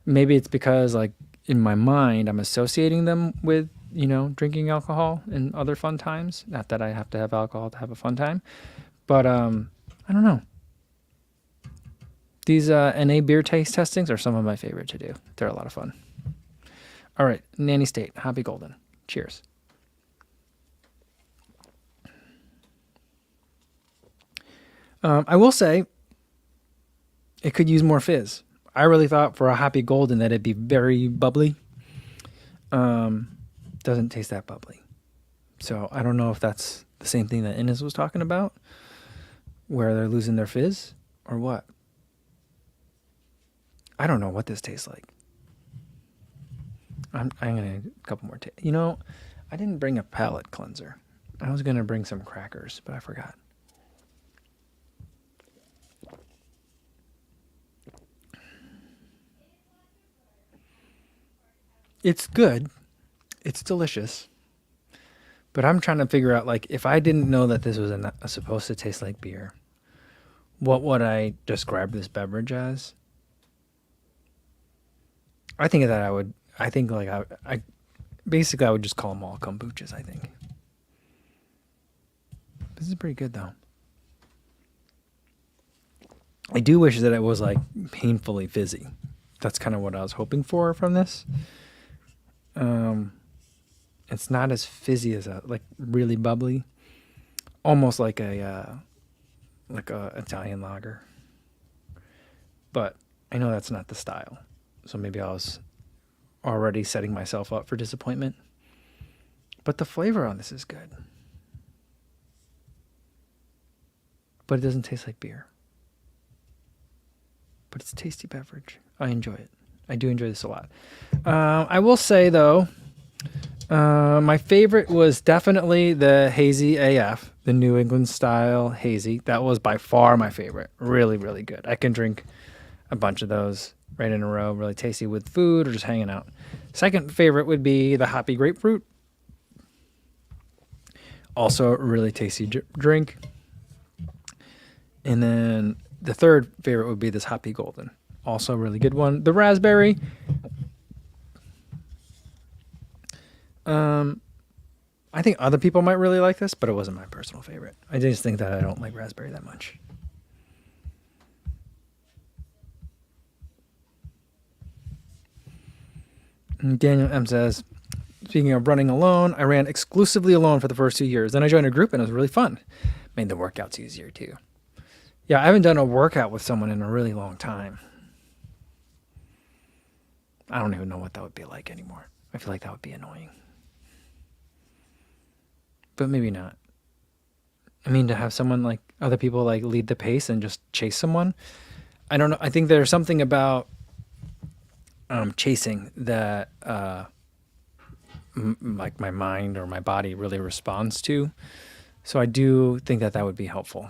Maybe it's because like in my mind, I'm associating them with, you know, drinking alcohol and other fun times. Not that I have to have alcohol to have a fun time, but I don't know. These NA beer taste testings are some of my favorite to do. They're a lot of fun. All right, Nanny State, Hoppy Golden. Cheers. I will say it could use more fizz. I really thought for a Hoppy Golden that it'd be very bubbly. Doesn't taste that bubbly. So I don't know if that's the same thing that Innes was talking about, where they're losing their fizz or what. I don't know what this tastes like. I'm going to a couple more. You know, I didn't bring a palate cleanser. I was going to bring some crackers, but I forgot. It's good. It's delicious. But I'm trying to figure out, like, if I didn't know that this was supposed to taste like beer, what would I describe this beverage as? I think that I would just call them all kombuchas, I think. This is pretty good, though. I do wish that it was, like, painfully fizzy. That's kind of what I was hoping for from this. It's not as fizzy as like really bubbly, almost like a Italian lager. But I know that's not the style, so maybe I was already setting myself up for disappointment. But the flavor on this is good, but it doesn't taste like beer. But it's a tasty beverage. I enjoy it. I do enjoy this a lot. I will say though, My favorite was definitely the Hazy AF, the New England style hazy. That was by far my favorite. Really, really good. I can drink a bunch of those right in a row. Really tasty with food or just hanging out. Second favorite would be the Hoppy Grapefruit. Also a really tasty drink. And then the third favorite would be this Hoppy Golden. Also a really good one. The Raspberry. I think other people might really like this, but it wasn't my personal favorite. I just think that I don't like raspberry that much. And Daniel M says, speaking of running alone, I ran exclusively alone for the first 2 years. Then I joined a group and it was really fun. Made the workouts easier too. Yeah, I haven't done a workout with someone in a really long time. I don't even know what that would be like anymore. I feel like that would be annoying. But maybe not. I mean, to have someone like other people like lead the pace and just chase someone. I don't know. I think there's something about chasing that like my mind or my body really responds to. So I do think that that would be helpful.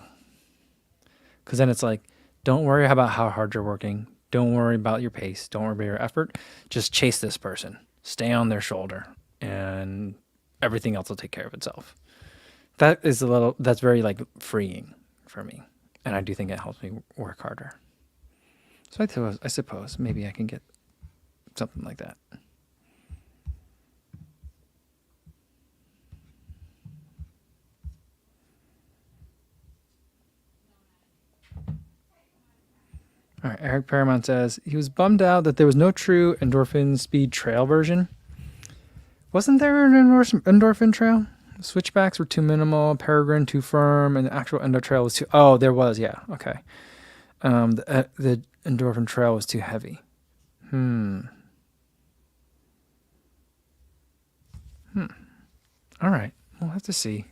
Because then it's like, don't worry about how hard you're working. Don't worry about your pace. Don't worry about your effort. Just chase this person. Stay on their shoulder and everything else will take care of itself. That's very like freeing for me. And I do think it helps me work harder. So I suppose maybe I can get something like that. All right, Eric Paramount says he was bummed out that there was no true endorphin speed trail version. Wasn't there an endorphin trail? The switchbacks were too minimal, Peregrine too firm, and the actual endo trail was too... Oh, there was, yeah, okay. The endorphin trail was too heavy. All right, we'll have to see.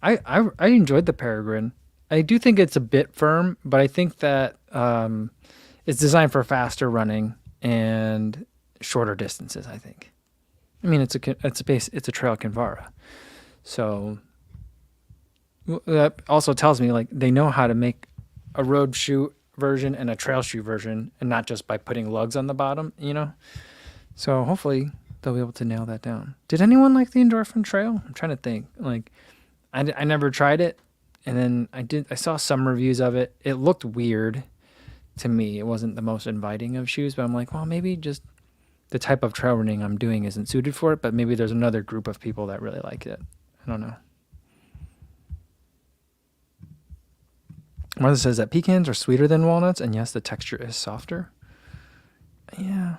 I enjoyed the Peregrine. I do think it's a bit firm, but I think that it's designed for faster running and shorter distances, I think. I mean, it's a trail Kinvara. So that also tells me like they know how to make a road shoe version and a trail shoe version, and not just by putting lugs on the bottom, you know? So hopefully they'll be able to nail that down. Did anyone like the endorphin trail? I'm trying to think. Like, I never tried it. And then I saw some reviews of it. It looked weird to me. It wasn't the most inviting of shoes, but I'm like, well, maybe just the type of trail running I'm doing isn't suited for it, but maybe there's another group of people that really like it. I don't know. Martha says that pecans are sweeter than walnuts, and yes, the texture is softer. Yeah.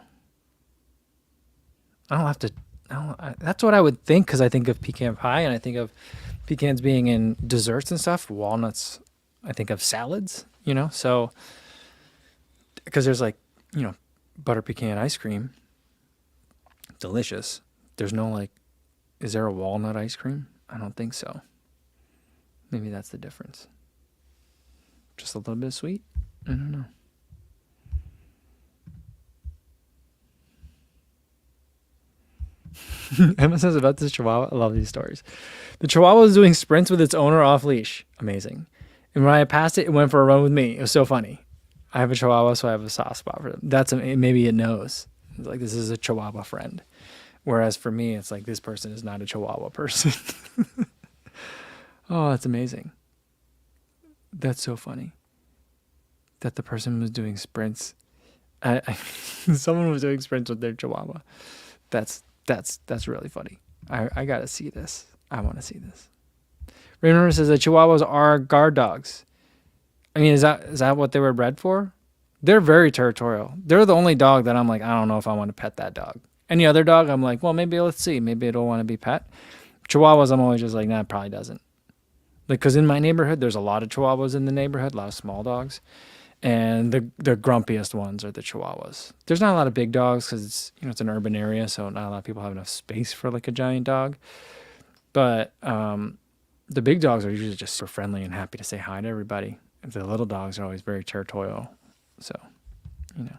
That's what I would think, because I think of pecan pie, and I think of pecans being in desserts and stuff. Walnuts, I think of salads, you know? So, because there's like, you know, butter pecan ice cream. Delicious. There's no like, is there a walnut ice cream? I don't think so. Maybe that's the difference. Just a little bit sweet? I don't know. Emma says about this Chihuahua, I love these stories. The Chihuahua was doing sprints with its owner off leash. Amazing. And when I passed it, it went for a run with me. It was so funny. I have a Chihuahua, so I have a soft spot for them. Maybe it knows. It's like, this is a Chihuahua friend. Whereas for me, it's like, this person is not a Chihuahua person. Oh, that's amazing. That's so funny. That the person was doing sprints. Someone was doing sprints with their Chihuahua. That's really funny. I gotta see this. I want to see this. Raymond says that Chihuahuas are guard dogs. I mean, is that what they were bred for? They're very territorial. They're the only dog that I'm like, I don't know if I want to pet that dog. Any other dog, I'm like, well, maybe let's see. Maybe it'll want to be pet. Chihuahuas, I'm always just like, nah, it probably doesn't. Like, because in my neighborhood, there's a lot of Chihuahuas in the neighborhood, a lot of small dogs. And the grumpiest ones are the Chihuahuas. There's not a lot of big dogs because it's an urban area, so not a lot of people have enough space for like a giant dog. But the big dogs are usually just super friendly and happy to say hi to everybody. And the little dogs are always very territorial. So, you know.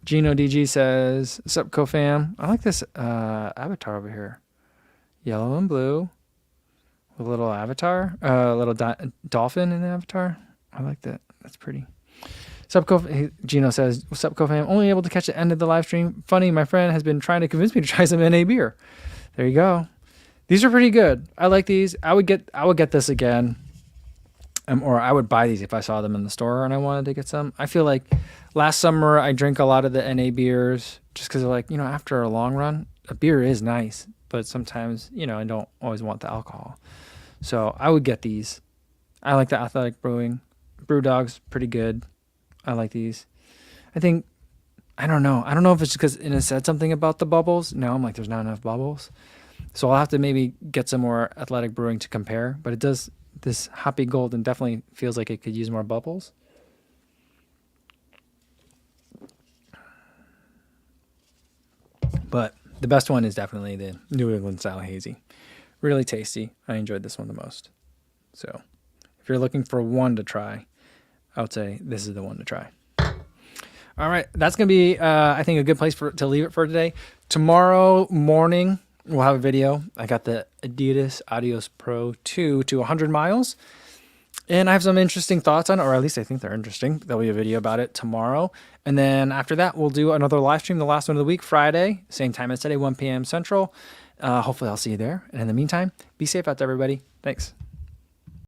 Gino DG says, "Sup, co-fam? I like this avatar over here. Yellow and blue. A little avatar. A little dolphin in the avatar. I like that. That's pretty." Sup, Gino says, "What's up, co-fam? Only able to catch the end of the live stream. Funny, my friend has been trying to convince me to try some NA beer." There you go. These are pretty good. I like these. I would get this again. Or I would buy these if I saw them in the store and I wanted to get some. I feel like last summer I drank a lot of the NA beers just because, like, after a long run, a beer is nice, but sometimes, I don't always want the alcohol. So I would get these. I like the Athletic Brewing. Brewdog's pretty good. I like these. I don't know. I don't know if it's because it said something about the bubbles. No, I'm like, there's not enough bubbles. So I'll have to maybe get some more Athletic Brewing to compare, but it does. This Hoppy Golden definitely feels like it could use more bubbles. But the best one is definitely the New England style hazy. Really tasty. I enjoyed this one the most. So if you're looking for one to try, I would say this is the one to try. All right. That's going to be, I think, a good place to leave it for today. Tomorrow morning, we'll have a video. I got the Adidas Adios Pro 2 to 100 miles. And I have some interesting thoughts on it, or at least I think they're interesting. There'll be a video about it tomorrow. And then after that, we'll do another live stream, the last one of the week, Friday, same time as today, 1 p.m. Central. Hopefully I'll see you there. And in the meantime, be safe out there, everybody. Thanks.